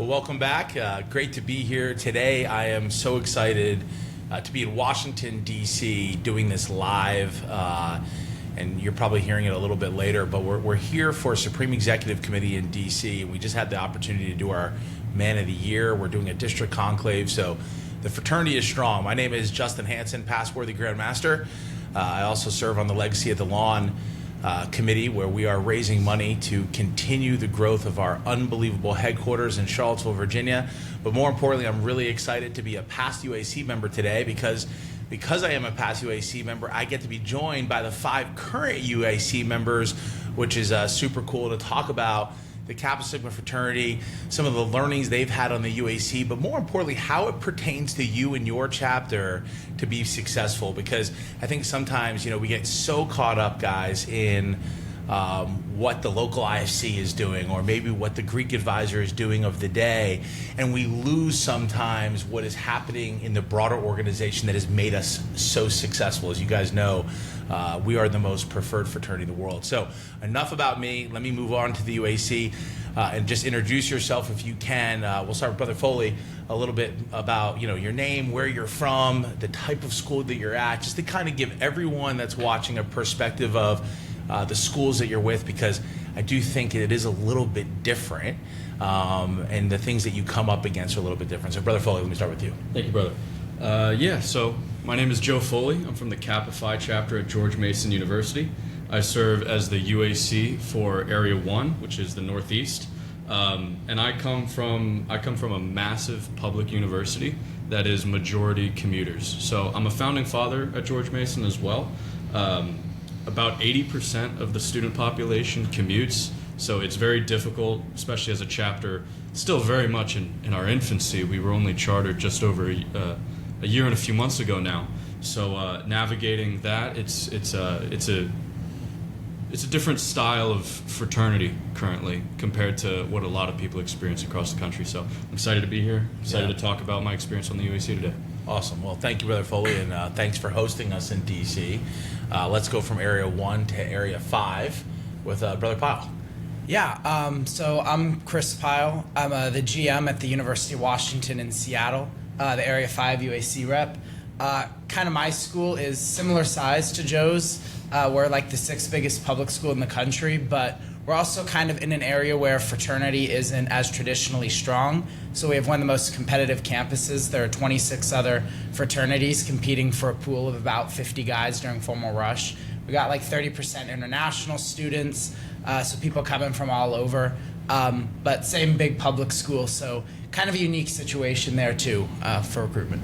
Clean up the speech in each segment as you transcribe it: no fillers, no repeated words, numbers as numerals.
Well, welcome back. Great to be here today. I am so excited to be in Washington, D.C. doing this live. And you're probably hearing it a little bit later, but we're here for Supreme Executive Committee in D.C. We just had the opportunity to do our Man of the Year. We're doing a district conclave, so the fraternity is strong. My name is Justin Hansen, Passworthy Grandmaster. I also serve on the Legacy at the Lawn committee, where we are raising money to continue the growth of our unbelievable headquarters in Charlottesville, Virginia. But more importantly, I'm really excited to be a past UAC member today because I am a past UAC member, I get to be joined by the 5 current UAC members, which is super cool to talk about the Kappa Sigma fraternity, some of the learnings they've had on the UAC, but more importantly, how it pertains to you and your chapter to be successful. Because I think sometimes, we get so caught up, guys, in what the local IFC is doing, or maybe what the Greek advisor is doing of the day, and we lose sometimes what is happening in the broader organization that has made us so successful. As you guys know, we are the most preferred fraternity in the world. So enough about me. Let me move on to the UAC and just introduce yourself if you can. We'll start with Brother Foley, a little bit about your name, where you're from, the type of school that you're at, just to kind of give everyone that's watching a perspective of the schools that you're with, because I do think it is a little bit different, and the things that you come up against are a little bit different. So Brother Foley, let me start with you. Thank you, brother. So my name is Joe Foley. I'm from the Kappa Phi chapter at George Mason University. I serve as the UAC for Area 1, which is the Northeast. And I come from a massive public university that is majority commuters. So I'm a founding father at George Mason as well. About 80% of the student population commutes, so it's very difficult, especially as a chapter, still very much in our infancy. We were only chartered just over a year and a few months ago now. So navigating that, it's a different style of fraternity currently compared to what a lot of people experience across the country. So I'm excited to be here, excited to talk about my experience on the UAC today. Awesome. Well, thank you, Brother Foley, and thanks for hosting us in D.C. Let's go from Area 1 to Area 5 with Brother Pyle. Yeah, so I'm Chris Pyle. I'm the GM at the University of Washington in Seattle, the Area 5 UAC rep. Kind of my school is similar size to Joe's. We're like the 6th biggest public school in the country, but we're also kind of in an area where fraternity isn't as traditionally strong. So we have one of the most competitive campuses. There are 26 other fraternities competing for a pool of about 50 guys during formal rush. We got like 30% international students, so people coming from all over. But same big public school, so kind of a unique situation there too for recruitment.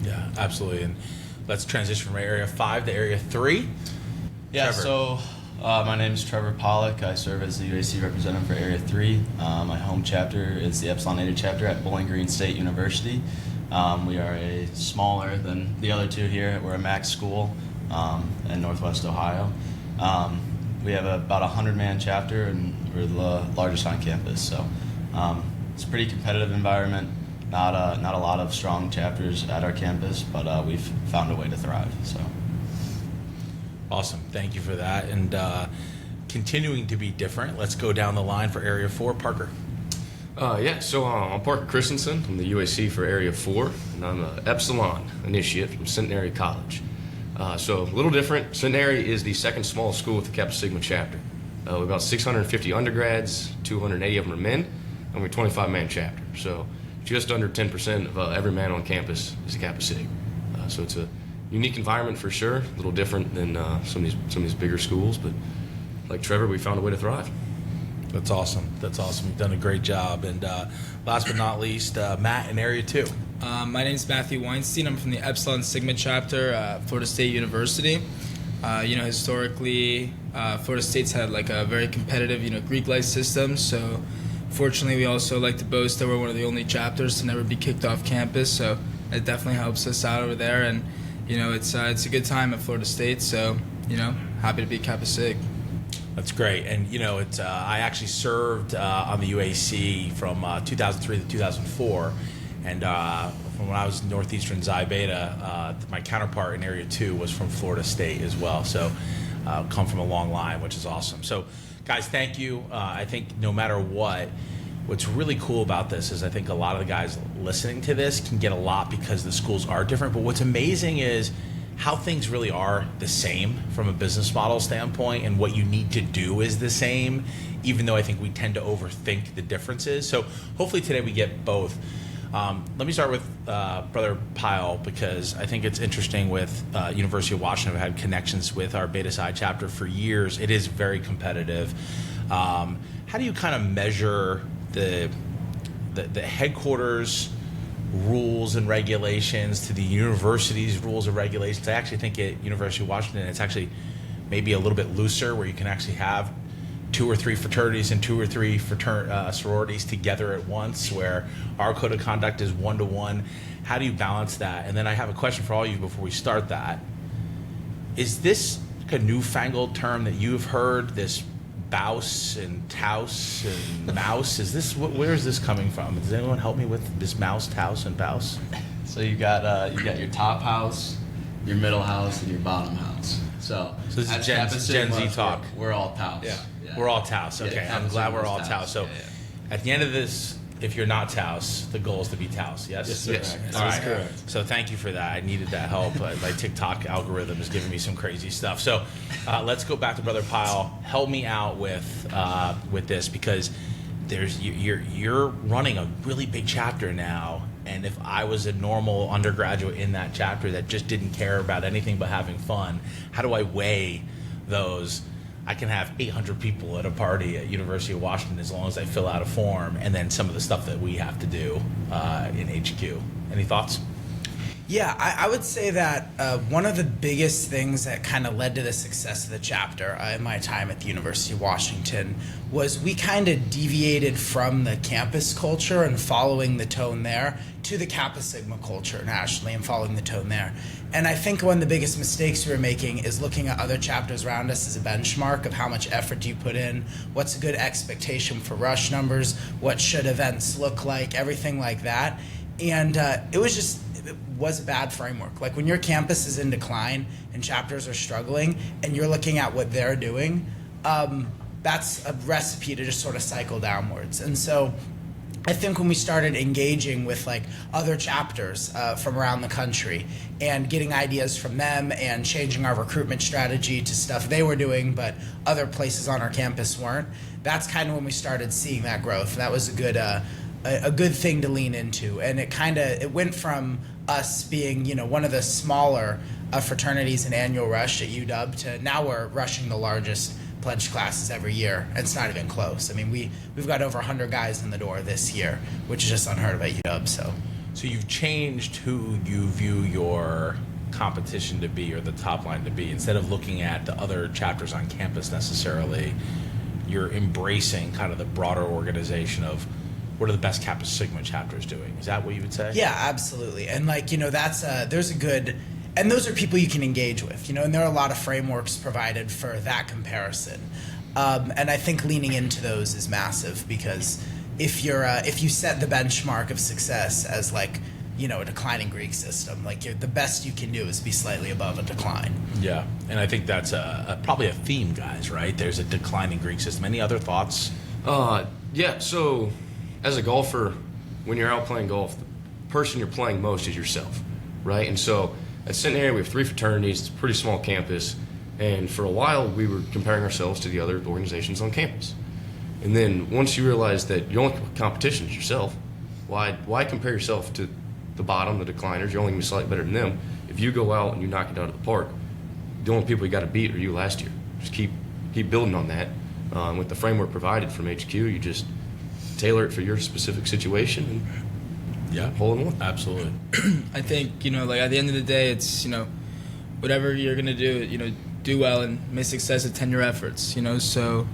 Yeah, absolutely. And let's transition from Area 5 to Area 3. Yeah, Trevor. So my name is Trevor Pollock. I serve as the UAC representative for Area 3. My home chapter is the Epsilon Eta chapter at Bowling Green State University. We are smaller than the other two here. We're a MAC school in Northwest Ohio. We have about a 100-man chapter, and we're the largest on campus. So it's a pretty competitive environment. Not a lot of strong chapters at our campus, but we've found a way to thrive. So. Awesome. Thank you for that. And continuing to be different, let's go down the line for Area 4. Parker. So I'm Parker Christensen. I'm the UAC for Area 4, and I'm an Epsilon initiate from Centenary College. So a little different. Centenary is the 2nd smallest school with the Kappa Sigma chapter. We're about 650 undergrads, 280 of them are men, and we're a 25-man chapter. So just under 10% of every man on campus is a Kappa Sig. So it's a unique environment for sure, a little different than some of these bigger schools, but like Trevor, we found a way to thrive. That's awesome. That's awesome. You've done a great job. And last but not least, Matt in Area 2. My name is Matthew Weinstein. I'm from the Epsilon Sigma chapter at Florida State University. Historically, Florida State's had like a very competitive, Greek-like system. So fortunately, we also like to boast that we're one of the only chapters to never be kicked off campus. So it definitely helps us out over there. And it's a good time at Florida State, so, happy to be Kappa Sig. That's great. And, I actually served on the UAC from 2003 to 2004. And from when I was Northeastern Xi Beta, my counterpart in Area 2 was from Florida State as well. So come from a long line, which is awesome. So, guys, thank you. I think no matter what, what's really cool about this is I think a lot of the guys listening to this can get a lot because the schools are different. But what's amazing is how things really are the same from a business model standpoint, and what you need to do is the same, even though I think we tend to overthink the differences. So hopefully today we get both. Let me start with Brother Pyle, because I think it's interesting with University of Washington. I've had connections with our Beta Psi chapter for years. It is very competitive. How do you kind of measure the headquarters rules and regulations to the university's rules and regulations? I actually think at University of Washington it's actually maybe a little bit looser, where you can actually have 2 or 3 fraternities and 2 or 3 sororities together at once, where our code of conduct is 1-to-1. How do you balance that? And then I have a question for all of you before we start that. Is this like a newfangled term that you've heard, this Bouse and Taus and Mouse? Is this, where is this coming from? Does anyone help me with this Mouse, Taus, and Bouse? So you got your top house, your middle house, and your bottom house. So this at is Kappa Gen Z Sigma, talk. We're all Taus. Yeah. We're all Taus. Okay, Yeah, I'm glad we're all Taus. Taus. So at the end of this, if you're not Taus, the goal is to be Taus. Yes? Yes, sir. Yes. All right. Correct. So thank you for that. I needed that help. My TikTok algorithm is giving me some crazy stuff. So let's go back to Brother Pyle. Help me out with this, because you're running a really big chapter now. And if I was a normal undergraduate in that chapter that just didn't care about anything but having fun, how do I weigh those? I can have 800 people at a party at University of Washington as long as I fill out a form, and then some of the stuff that we have to do in HQ. Any thoughts? Yeah, I would say that one of the biggest things that kind of led to the success of the chapter in my time at the University of Washington was we kind of deviated from the campus culture and following the tone there to the Kappa Sigma culture nationally and following the tone there. And I think one of the biggest mistakes we were making is looking at other chapters around us as a benchmark of how much effort do you put in, what's a good expectation for rush numbers, what should events look like, everything like that. And it was a bad framework. Like when your campus is in decline and chapters are struggling and you're looking at what they're doing, that's a recipe to just sort of cycle downwards. And so I think when we started engaging with like other chapters from around the country and getting ideas from them and changing our recruitment strategy to stuff they were doing but other places on our campus weren't, that's kind of when we started seeing that growth. That was a good thing to lean into. And it went from us being, one of the smaller fraternities in annual rush at UW to now we're rushing the largest pledged classes every year, and it's not even close. I mean, we've got over 100 guys in the door this year, which is just unheard of at UW. So you've changed who you view your competition to be, or the top line to be. Instead of looking at the other chapters on campus necessarily, you're embracing kind of the broader organization of what are the best Kappa Sigma chapters doing. Is that what you would say? Yeah, absolutely. And there's a good, and those are people you can engage with, and there are a lot of frameworks provided for that comparison. And I think leaning into those is massive, because if you set the benchmark of success as a declining Greek system, the best you can do is be slightly above a decline. Yeah, and I think that's probably a theme, guys, right? There's a declining Greek system. Any other thoughts? Yeah, so as a golfer, when you're out playing golf, the person you're playing most is yourself, right? And so at Centenary, we have 3 fraternities. It's a pretty small campus. And for a while, we were comparing ourselves to the other organizations on campus. And then once you realize that your only competition is yourself, why compare yourself to the bottom, the decliners? You're only going to be slightly better than them. If you go out and you knock it out of the park, the only people you got to beat are you last year. Just keep building on that. With the framework provided from HQ, you just tailor it for your specific situation and hole in one. Absolutely. I think, at the end of the day, it's, whatever you're going to do, do well and make success attend your efforts, So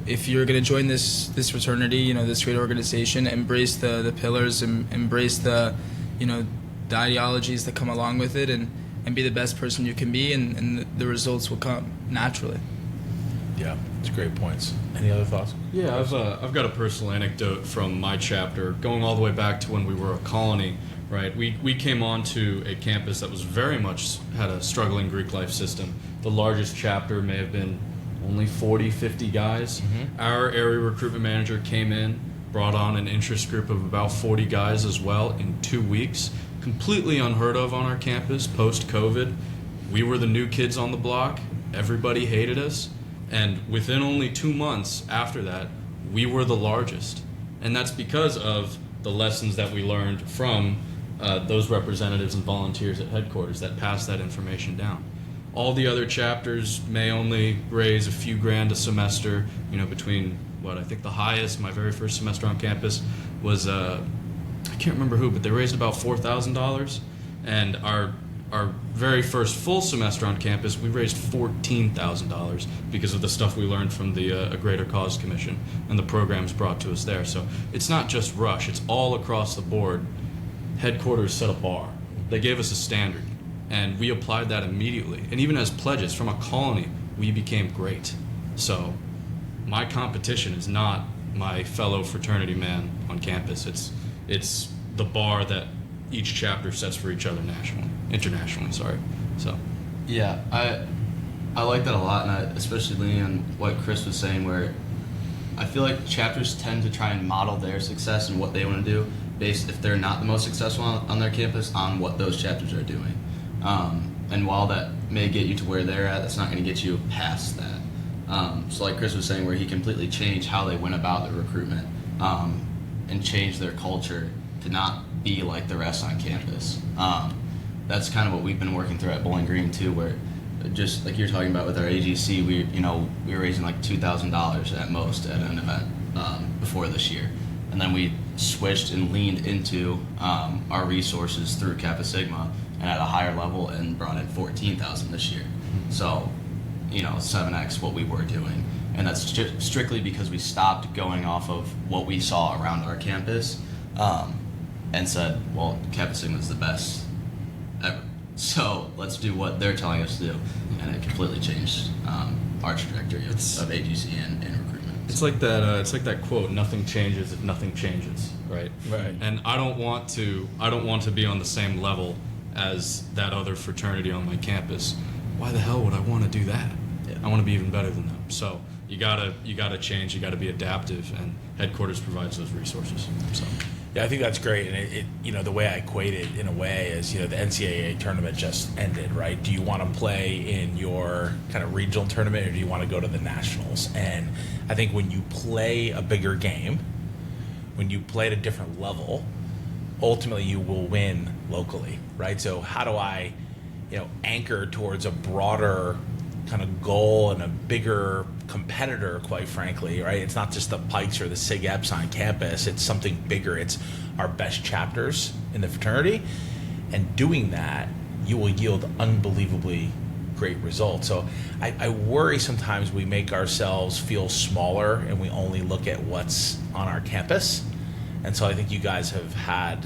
if you're going to join this fraternity, this great organization, embrace the pillars and embrace the ideologies that come along with it and be the best person you can be, and the results will come naturally. Yeah, it's great points. Any other thoughts? Yeah, I've got a personal anecdote from my chapter, going all the way back to when we were a colony, right? We came onto a campus that was very much had a struggling Greek life system. The largest chapter may have been only 40, 50 guys. Mm-hmm. Our area recruitment manager came in brought on an interest group of about 40 guys as well in 2 weeks. Completely unheard of on our campus post-COVID. We were the new kids on the block. Everybody hated us. And within only 2 months after that, we were the largest. And that's because of the lessons that we learned from those representatives and volunteers at headquarters that passed that information down. All the other chapters may only raise a few grand a semester, between I think the highest, my very first semester on campus was, I can't remember who, but they raised about $4,000. And our very first full semester on campus, we raised $14,000 because of the stuff we learned from the A Greater Cause Commission and the programs brought to us there. So it's not just Rush, it's all across the board. Headquarters set a bar. They gave us a standard, and we applied that immediately. And even as pledges from a colony, we became great. So my competition is not my fellow fraternity man on campus. It's the bar that each chapter sets for each other internationally. So Yeah, I like that a lot, and especially leaning on what Chris was saying, where I feel like chapters tend to try and model their success and what they want to do based, if they're not the most successful on their campus, on what those chapters are doing. And while that may get you to where they're at, that's not going to get you past that. So like Chris was saying, where he completely changed how they went about the recruitment and changed their culture to not be like the rest on campus. That's kind of what we've been working through at Bowling Green too, where just like you're talking about with our AGC, we were raising like $2,000 at most at an event before this year, and then we switched and leaned into our resources through Kappa Sigma and at a higher level and brought in $14,000 this year. So 7x what we were doing, and that's strictly because we stopped going off of what we saw around our campus and said, well, Kappa Sigma is the best ever, so let's do what they're telling us to do. And it completely changed our trajectory of AGC and recruitment. it's like that quote, nothing changes if nothing changes, right? Right. And I don't want to be on the same level as that other fraternity on my campus. Why the hell would I want to do that? Yeah. I want to be even better than them. So you gotta change, you gotta be adaptive, and headquarters provides those resources. So Yeah, I think that's great, and it the way I equate it in a way is, the NCAA tournament just ended, right? Do you want to play in your kind of regional tournament, or do you want to go to the nationals? And I think when you play a bigger game, when you play at a different level, ultimately you will win locally, right? So how do I, anchor towards a broader kind of goal and a bigger competitor, quite frankly, right? It's not just the Pikes or the Sig Eps on campus. It's something bigger. It's our best chapters in the fraternity. And doing that, you will yield unbelievably great results. So I worry sometimes we make ourselves feel smaller and we only look at what's on our campus. And so I think you guys have had,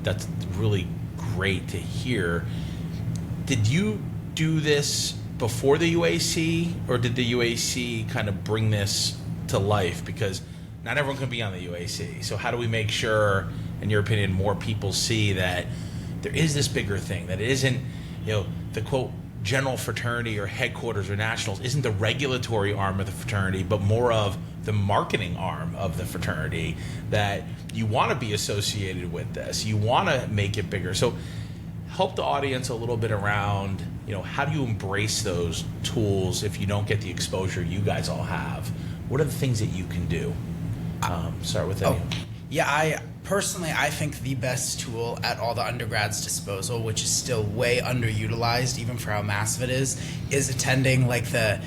that's really great to hear. Did you do this before the UAC, or did the UAC kind of bring this to life? Because not everyone can be on the UAC. So how do we make sure, in your opinion, more people see that there is this bigger thing, that it isn't, the quote, general fraternity or headquarters or nationals isn't the regulatory arm of the fraternity, but more of the marketing arm of the fraternity, that you want to be associated with this, you want to make it bigger. So help the audience a little bit around, how do you embrace those tools if you don't get the exposure you guys all have? What are the things that you can do? Start with that. Yeah, I think the best tool at all the undergrads' disposal, which is still way underutilized even for how massive it is attending like the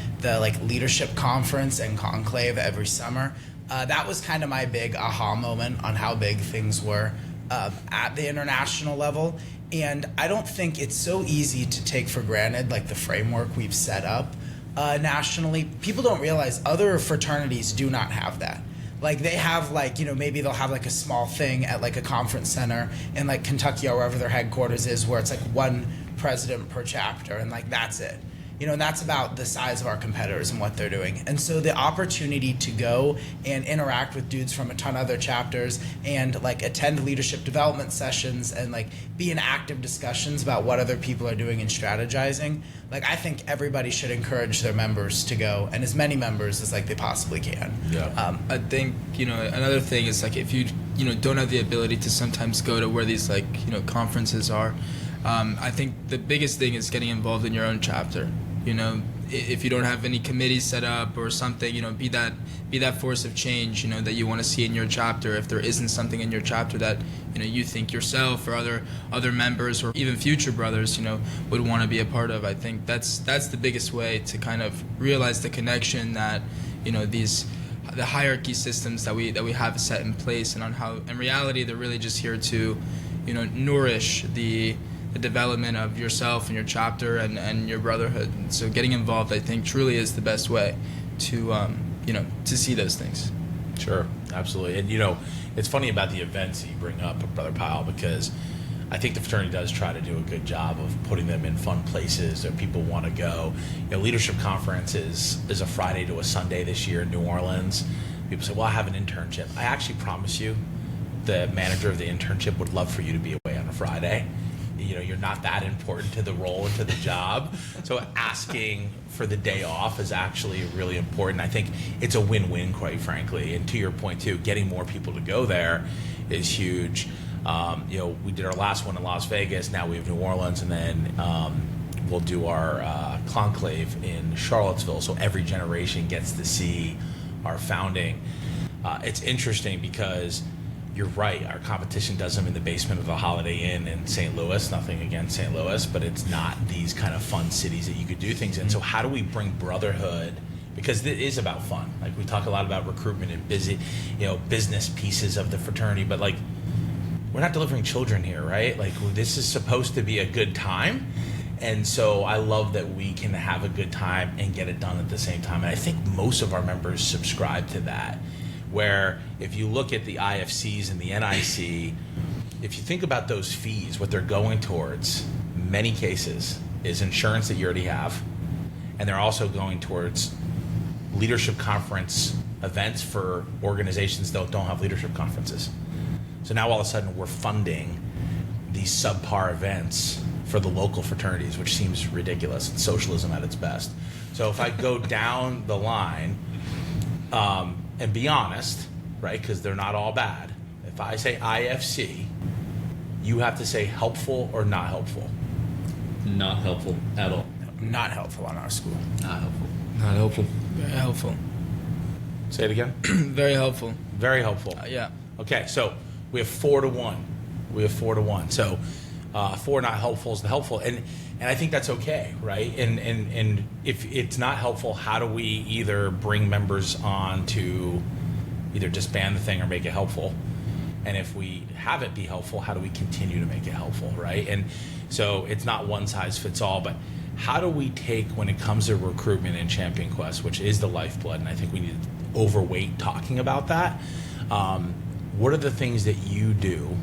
leadership conference and conclave every summer. That was kind of my big aha moment on how big things were at the international level. And I don't think it's so easy to take for granted like the framework we've set up nationally. People don't realize other fraternities do not have that. Like they have maybe they'll have like a small thing at like a conference center in like Kentucky or wherever their headquarters is, where it's like one president per chapter and like that's it. and that's about the size of our competitors and what they're doing. And so the opportunity to go and interact with dudes from a ton of other chapters and like attend leadership development sessions and like be in active discussions about what other people are doing and strategizing, like I think everybody should encourage their members to go, and as many members as like they possibly can. Yeah. I think another thing is like if you don't have the ability to sometimes go to where these like conferences are, I think the biggest thing is getting involved in your own chapter. If you don't have any committees set up or something, be that force of change, that you want to see in your chapter. If there isn't something in your chapter that you think yourself or other members or even future brothers would want to be a part of, I think that's the biggest way to kind of realize the connection that the hierarchy systems that we have set in place, and on how in reality they're really just here to nourish the development of yourself and your chapter and your brotherhood. So getting involved, I think, truly is the best way to to see those things. Sure, absolutely. And it's funny about the events that you bring up, Brother Pyle, because I think the fraternity does try to do a good job of putting them in fun places that people want to go. Leadership conference is a Friday to a Sunday this year in New Orleans. People say, well, I have an internship. I actually promise you the manager of the internship would love for you to be away on a Friday. You're not that important to the role and to the job. So asking for the day off is actually really important. I think it's a win-win, quite frankly. And to your point, too, getting more people to go there is huge. We did our last one in Las Vegas. Now we have New Orleans, and then we'll do our conclave in Charlottesville. So every generation gets to see our founding. It's interesting because you're right. Our competition does them in the basement of the Holiday Inn in St. Louis. Nothing against St. Louis, but it's not these kind of fun cities that you could do things in. So how do we bring brotherhood? Because it is about fun. Like we talk a lot about recruitment and business pieces of the fraternity, but like we're not delivering children here, right? Like this is supposed to be a good time. And so I love that we can have a good time and get it done at the same time. And I think most of our members subscribe to that. Where if you look at the IFCs and the NIC, if you think about those fees, what they're going towards, many cases, is insurance that you already have. And they're also going towards leadership conference events for organizations that don't have leadership conferences. So now all of a sudden we're funding these subpar events for the local fraternities, which seems ridiculous. It's socialism at its best. So if I go down the line, and be honest, right, because they're not all bad. If I say IFC, you have to say helpful or not helpful. Not helpful at all. Not helpful on our school. Not helpful. Not helpful. Very helpful. Say it again. Very helpful. Very helpful. Yeah. Okay, so we have 4-1. So 4 not helpful is the helpful, and I think that's okay, right? And if it's not helpful, how do we either bring members on to either disband the thing or make it helpful? And if we have it be helpful, how do we continue to make it helpful, right? And so it's not one size fits all, but how do we take, when it comes to recruitment and Champion Quest, which is the lifeblood, and I think we need to overweight talking about that, what are the things that you do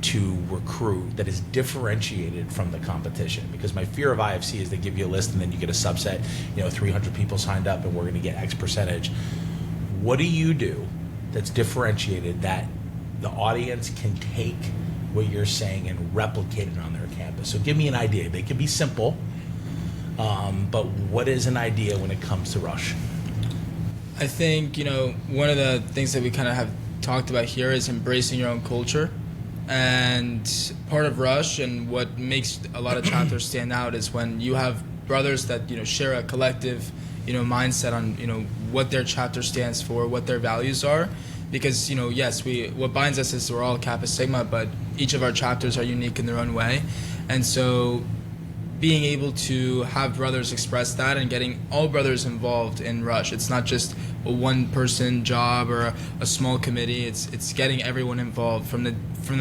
to recruit that is differentiated from the competition? Because my fear of IFC is they give you a list and then you get a subset, 300 people signed up and we're going to get X percentage. What do you do that's differentiated that the audience can take what you're saying and replicate it on their campus? So give me an idea. They can be simple, but what is an idea when it comes to Rush? I think, one of the things that we kind of have talked about here is embracing your own culture. And part of Rush and what makes a lot of chapters stand out is when you have brothers that share a collective mindset on what their chapter stands for, what their values are. Because yes, what binds us is we're all Kappa Sigma, but each of our chapters are unique in their own way. And so being able to have brothers express that and getting all brothers involved in Rush. It's not just a one-person job or a small committee. It's getting everyone involved from the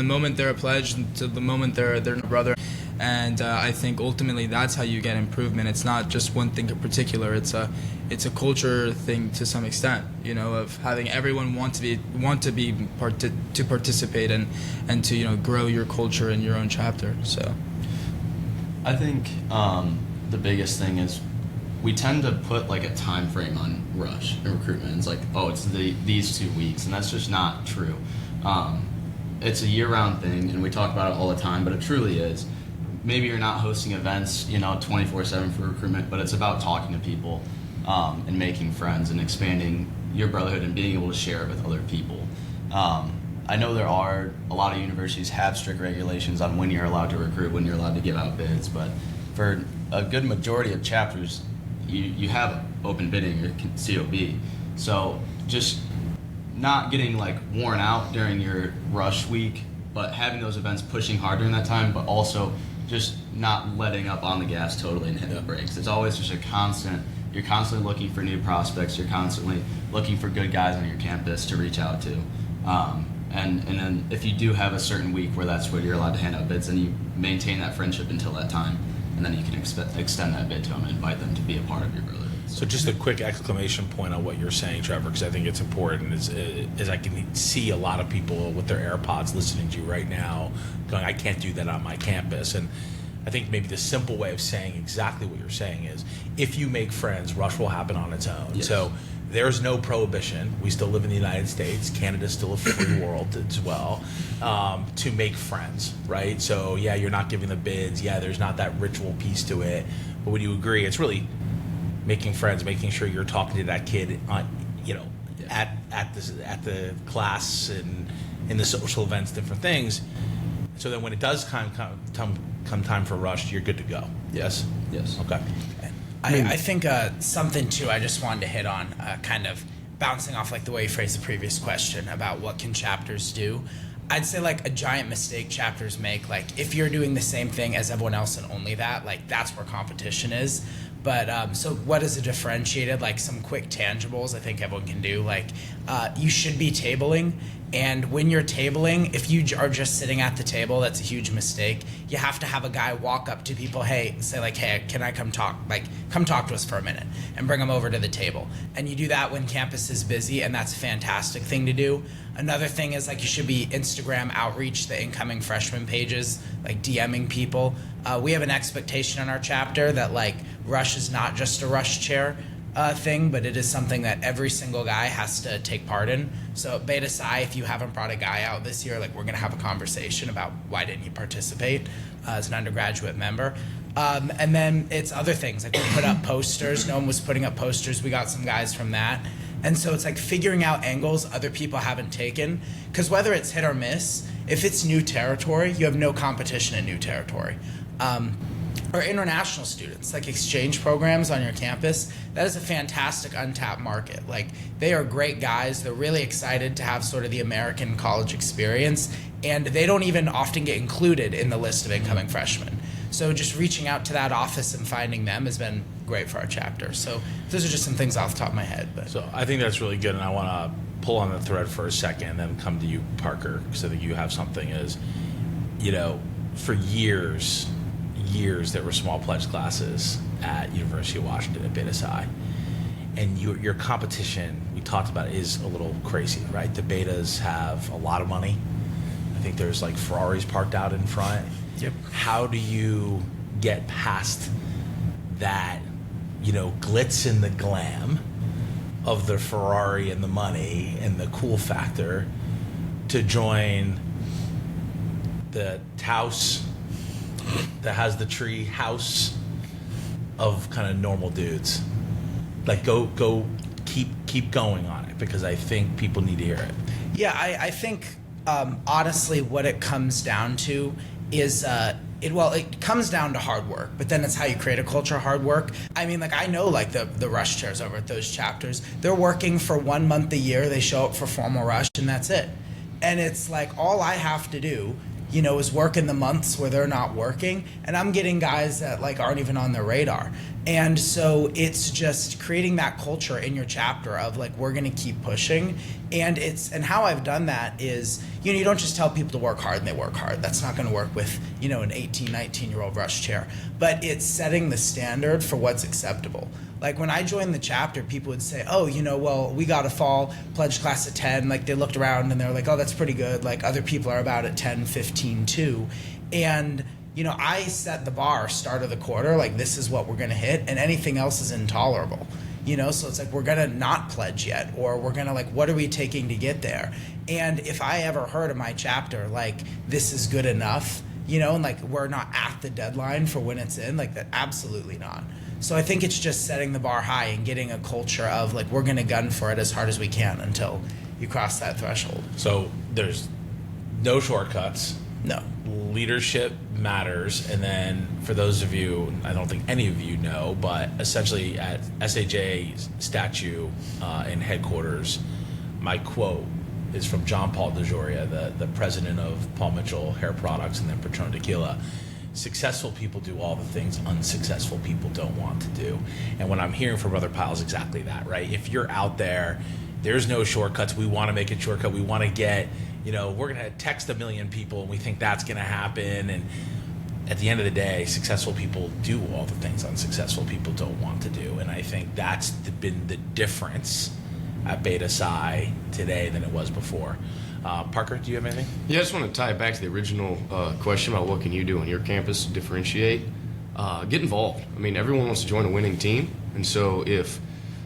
moment they're a pledge to the moment they're a brother. And I think ultimately that's how you get improvement. It's not just one thing in particular. It's a culture thing to some extent, of having everyone want to participate and to grow your culture in your own chapter. So I think the biggest thing is we tend to put like a time frame on rush and recruitment. It's like, oh, it's these 2 weeks, and that's just not true. It's a year-round thing, and we talk about it all the time, but it truly is. Maybe you're not hosting events, 24/7 for recruitment, but it's about talking to people and making friends and expanding your brotherhood and being able to share it with other people. I know there are a lot of universities have strict regulations on when you're allowed to recruit, when you're allowed to give out bids, but for a good majority of chapters, you have open bidding or COB. So just not getting like worn out during your rush week, but having those events pushing hard during that time, but also just not letting up on the gas totally and hitting the brakes. It's always just you're constantly looking for new prospects, you're constantly looking for good guys on your campus to reach out to. And then if you do have a certain week where that's where you're allowed to hand out bids, then you maintain that friendship until that time, and then you can extend that bid to them and invite them to be a part of your brotherhood. So just a quick exclamation point on what you're saying, Trevor, because I think it's important, is I can see a lot of people with their AirPods listening to you right now going, I can't do that on my campus. And I think maybe the simple way of saying exactly what you're saying is, if you make friends, rush will happen on its own. Yes. So there's no prohibition. We still live in the United States. Canada's still a free world as well, to make friends, right? So yeah, you're not giving the bids. Yeah, there's not that ritual piece to it. But would you agree? It's really making friends, making sure you're talking to that kid on, at the class and in the social events, different things. So then when it does come time for rush, you're good to go. Yes? Yes. Okay. I think something too I just wanted to hit on, kind of bouncing off like the way you phrased the previous question about what can chapters do. I'd say like a giant mistake chapters make, like if you're doing the same thing as everyone else and only that, like that's where competition is. But so what is a differentiated, like some quick tangibles I think everyone can do, like you should be tabling. And when you're tabling, if you are just sitting at the table, that's a huge mistake. You have to have a guy walk up to people, say like, hey, can I come talk? Like, come talk to us for a minute, and bring them over to the table. And you do that when campus is busy, and that's a fantastic thing to do. Another thing is like you should be Instagram outreach, the incoming freshman pages, like DMing people. We have an expectation in our chapter that like rush is not just a rush chair thing, but it is something that every single guy has to take part in. So Beta Psi, if you haven't brought a guy out this year, like we're gonna have a conversation about why didn't you participate as an undergraduate member. And then it's other things, like we put up posters. No one was putting up posters. We got some guys from that. And so it's like figuring out angles other people haven't taken, because whether it's hit or miss, if it's new territory, you have no competition in new territory. Or international students, like exchange programs on your campus, that is a fantastic untapped market. Like they are great guys. They're really excited to have sort of the American college experience, and they don't even often get included in the list of incoming freshmen. So just reaching out to that office and finding them has been great for our chapter. So those are just some things off the top of my head. But So I think that's really good, and I want to pull on the thread for a second and then come to you, Parker, because I think you have something for years there were small pledge classes at University of Washington at Beta Psi, and your competition, we talked about, is a little crazy, right? The Betas have a lot of money. I think there's like Ferraris parked out in front. Yep. How do you get past that, glitz and the glam of the Ferrari and the money and the cool factor to join the Taos that has the tree house of kind of normal dudes? Like go keep going on it, because I think people need to hear it. yeah, I think honestly what it comes down to is it comes down to hard work, but then it's how you create a culture of hard work. I mean, like I know like the rush chairs over at those chapters, they're working for 1 month a year, they show up for formal rush and that's it. And it's like all I have to do is work in the months where they're not working, and I'm getting guys that like aren't even on their radar. And so it's just creating that culture in your chapter of like, we're going to keep pushing. And how I've done that is, you don't just tell people to work hard and they work hard. That's not going to work with, an 18, 19-year-old rush chair, but it's setting the standard for what's acceptable. Like when I joined the chapter, people would say, oh, well, we got a fall pledge class at 10. Like they looked around and they're like, oh, that's pretty good. Like other people are about at 10, 15 too. And I set the bar start of the quarter, like this is what we're going to hit, and anything else is intolerable. So it's like we're going to not pledge yet, or we're going to like, what are we taking to get there? And if I ever heard in my chapter, like, this is good enough, and like we're not at the deadline for when it's in, like that, absolutely not. So I think it's just setting the bar high and getting a culture of like, we're going to gun for it as hard as we can until you cross that threshold. So there's no shortcuts. No. Leadership matters. And then for those of you, I don't think any of you know, but essentially at SAJ's statue in headquarters, my quote is from John Paul DeJoria, the president of Paul Mitchell Hair Products and then Patron Tequila. Successful people do all the things unsuccessful people don't want to do. And what I'm hearing from Brother Pyle is exactly that, right? If you're out there, there's no shortcuts. We want to make a shortcut. We want to get, we're going to text 1 million people and we think that's going to happen. And at the end of the day, successful people do all the things unsuccessful people don't want to do. And I think that's been the difference at Beta Psi today than it was before. Parker, do you have anything? Yeah, I just want to tie it back to the original question about what can you do on your campus to differentiate. Get involved. I mean, everyone wants to join a winning team. And so if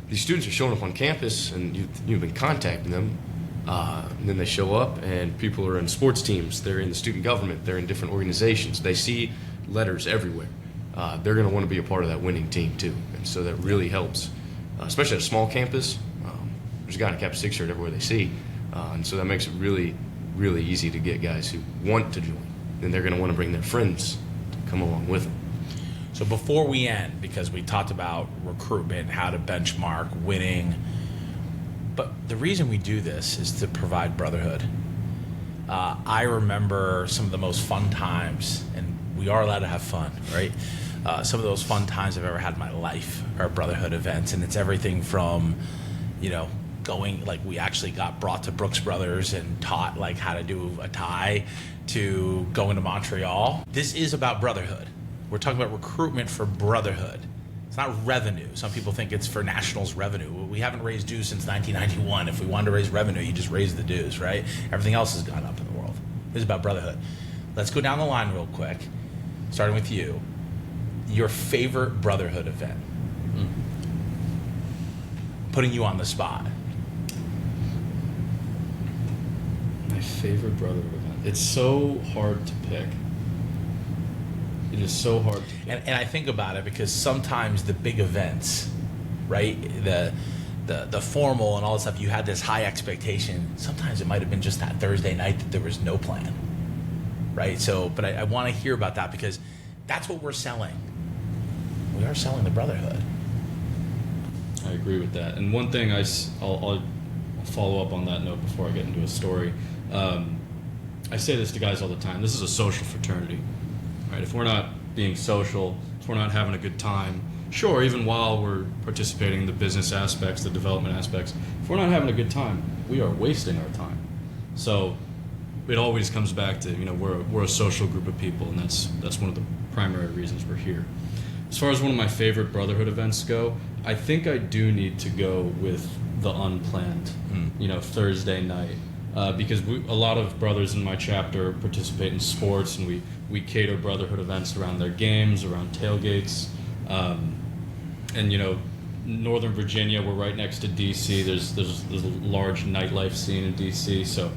these students are showing up on campus and you've been contacting them, and then they show up and people are in sports teams, they're in the student government, they're in different organizations, they see letters everywhere. They're going to want to be a part of that winning team too. And so that really helps, especially at a small campus. There's a guy in a Kappa Sig shirt everywhere they see. And so that makes it really, really easy to get guys who want to join. Then they're going to want to bring their friends to come along with them. So before we end, because we talked about recruitment, how to benchmark, winning, but the reason we do this is to provide brotherhood. I remember some of the most fun times, and we are allowed to have fun, right? Some of those fun times I've ever had in my life are brotherhood events, and it's everything from, going, like we actually got brought to Brooks Brothers and taught like how to do a tie, to going to Montreal. This is about brotherhood. We're talking about recruitment for brotherhood. It's not revenue. Some people think it's for nationals revenue. We haven't raised dues since 1991. If we wanted to raise revenue, you just raise the dues, right? Everything else has gone up in the world. This is about brotherhood. Let's go down the line real quick, starting with you. Your favorite brotherhood event. Putting you on the spot. My favorite brotherhood event. It's so hard to pick. It is so hard to pick. And I think about it because sometimes the big events, right, the formal and all this stuff, you had this high expectation. Sometimes it might have been just that Thursday night that there was no plan, right? So, but I want to hear about that because that's what we're selling. We are selling the brotherhood. I agree with that. And one thing I'll follow up on that note before I get into a story. I say this to guys all the time. This is a social fraternity, right? If we're not being social, if we're not having a good time, sure, even while we're participating in the business aspects, the development aspects, if we're not having a good time, we are wasting our time. So it always comes back to, we're a social group of people, and that's one of the primary reasons we're here. As far as one of my favorite brotherhood events go, I think I do need to go with the unplanned, Thursday night. Because a lot of brothers in my chapter participate in sports, and we cater brotherhood events around their games, around tailgates. And Northern Virginia, we're right next to DC. There's a large nightlife scene in DC. So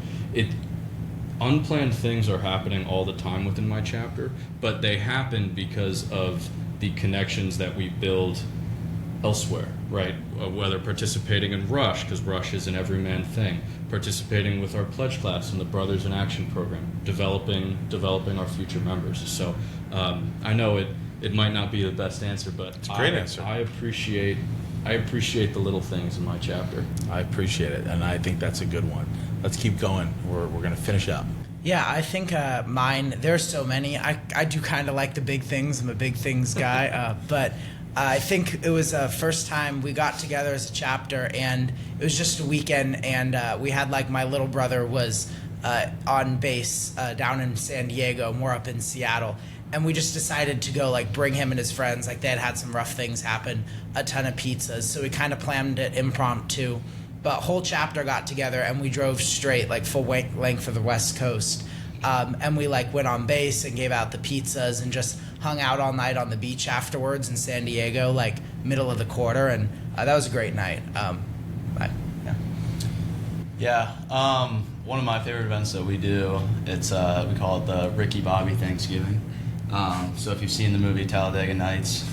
unplanned things are happening all the time within my chapter, but they happen because of the connections that we build elsewhere, right? Whether participating in Rush, because Rush is an everyman thing, participating with our pledge class and the Brothers in Action program, developing our future members. So I know it might not be the best answer, but it's a great answer. I appreciate the little things in my chapter. I appreciate it, and I think that's a good one. Let's keep going. We're going to finish up. Yeah, I think mine, there's so many. I do kind of like the big things. I'm a big things guy, but I think it was the first time we got together as a chapter, and it was just a weekend, and we had my little brother was on base down in San Diego, and we're up in Seattle, and we just decided to go bring him and his friends. They had some rough things happen, a ton of pizzas, so we kind of planned it impromptu. But whole chapter got together and we drove straight, full length for the West Coast. And we like went on base and gave out the pizzas and just hung out all night on the beach afterwards in San Diego, like middle of the quarter, and that was a great night. One of my favorite events that we do, it's we call it the Ricky Bobby Thanksgiving. So if you've seen the movie Talladega Nights,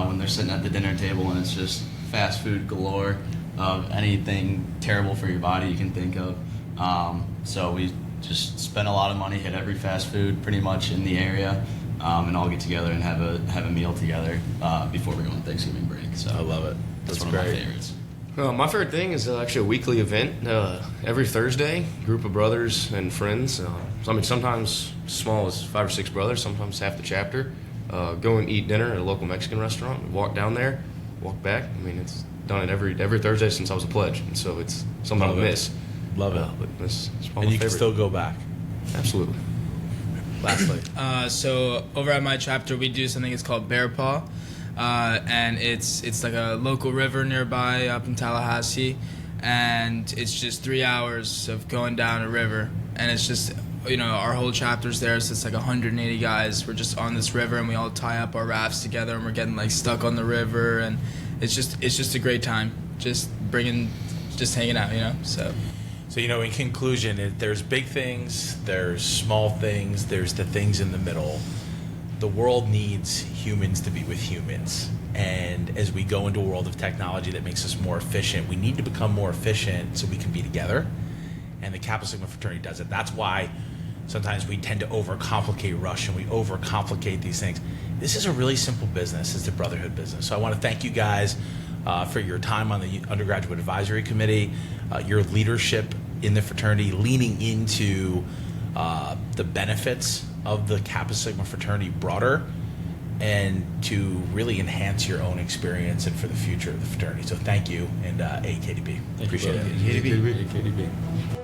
when they're sitting at the dinner table and it's just fast food galore of anything terrible for your body you can think of. So we just spend a lot of money, hit every fast food pretty much in the area, and all get together and have a meal together before we go on Thanksgiving break. So I love it. That's That's one of my great. favorites. My favorite thing is actually a weekly event. Every Thursday, group of brothers and friends. Sometimes as small as 5 or 6 brothers, sometimes half the chapter. Go and eat dinner at a local Mexican restaurant. We walk down there, walk back. I mean, it's done it every Thursday since I was a pledge, and so it's something I Love it. miss. Love it. But it's one of And my you can favorite. still go back. Absolutely. Lastly. So over at my chapter, we do something that's called Bear Paw, and it's like a local river nearby up in Tallahassee, and it's just 3 hours of going down a river, and it's just, you know, our whole chapter's there, so it's like 180 guys. We're just on this river, and we all tie up our rafts together, and we're getting like stuck on the river, and it's just a great time, just hanging out, you know. So, you know, in conclusion, there's big things, there's small things, there's the things in the middle. The world needs humans to be with humans. And as we go into a world of technology that makes us more efficient, we need to become more efficient so we can be together. And the Kappa Sigma fraternity does it. That's why sometimes we tend to overcomplicate Rush and we overcomplicate these things. This is a really simple business. It's a brotherhood business. So I want to thank you guys for your time on the Undergraduate Advisory Committee, your leadership in the fraternity, leaning into the benefits of the Kappa Sigma fraternity broader, and to really enhance your own experience and for the future of the fraternity. So thank you, and AKDB. Appreciate it. KDB.